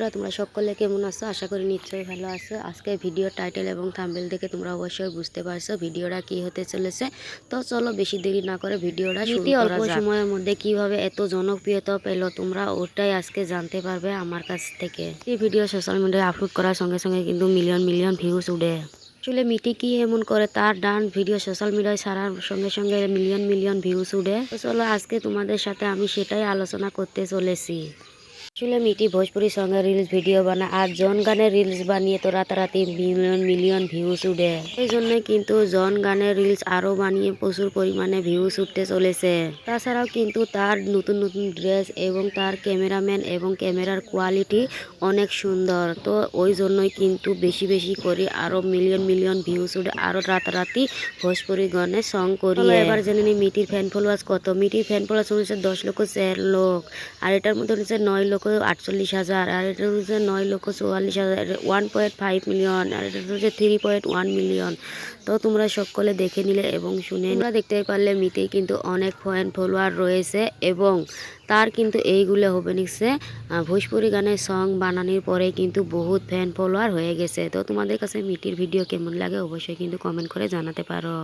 বন্ধুরা তোমরা সকলে কেমন আছো? আশা করি নিশ্চয়ই ভালো আছো। আজকে ভিডিও টাইটেল এবং থাম্বনেল দেখে তোমরা অবশ্যই বুঝতে পারছো ভিডিওটা কি হতে চলেছে। তো চলো বেশি দেরি না করে ভিডিওটা শুরু করা যাক। অল্প সময়ের মধ্যে কিভাবে এত জনপ্রিয়তা পেল তোমরা ওটাই আজকে জানতে পারবে আমার কাছ থেকে। এই ভিডিও সোশ্যাল মিডিয়ায় আপলোড করার সঙ্গে সঙ্গে কিন্তু মিলিয়ন মিলিয়ন ভিউজ উঠে। আসলে মিটি কি এমন করে তার ডান্স ভিডিও সোশ্যাল মিডিয়ায় ছাড়ার সঙ্গে সঙ্গে মিলিয়ন মিলিয়ন ভিউজ উঠে। তো চলো আজকে তোমাদের সাথে আমি সেটাই আলোচনা করতে চলেছি। আসলে মিটি ভোজপুরি সঙ্গে রিলস ভিডিও বানায় আর জন গানের রিলস বানিয়ে তো রাতারাতি মিলিয়ন মিলিয়ন ভিউজ উঠে। এই জন্যই কিন্তু জন গানের রিলস আরো বানিয়ে প্রচুর পরিমাণে ভিউজ উঠতে চলেছে। তাছাড়াও কিন্তু তার নতুন নতুন ড্রেস এবং তার ক্যামেরাম্যান এবং ক্যামেরার কোয়ালিটি অনেক সুন্দর। তো ওই জন্যই কিন্তু বেশি বেশি করে আরো মিলিয়ন মিলিয়ন ভিউজ উঠে আরো রাতারাতি ভোজপুরি গানে সং করি। এবার জেনে নিই মিটির ফ্যান ফলোয়ার্স কত। মিটির ফ্যান ফলোয়ার্স হচ্ছে 10,04,000 লোক, আর এটার মধ্যে হচ্ছে 9,48,000, আর এটা হচ্ছে 9,44,000, 1.5 মিলিয়ন, আর এটা হচ্ছে 3.1 মিলিয়ন। তো তোমরা সকলে দেখে নিলে এবং শুনে তোমরা দেখতে পারলে মিতেই কিন্তু অনেক ফ্যান ফলোয়ার রয়েছে এবং তার কিন্তু এইগুলো হবে নিচ্ছে ভোজপুরি গানের সং বানানোর পরে কিন্তু বহুত ফ্যান ফলোয়ার হয়ে গেছে। তো তোমাদের কাছে মিটির ভিডিও কেমন লাগে অবশ্যই কিন্তু কমেন্ট করে জানাতে পারো।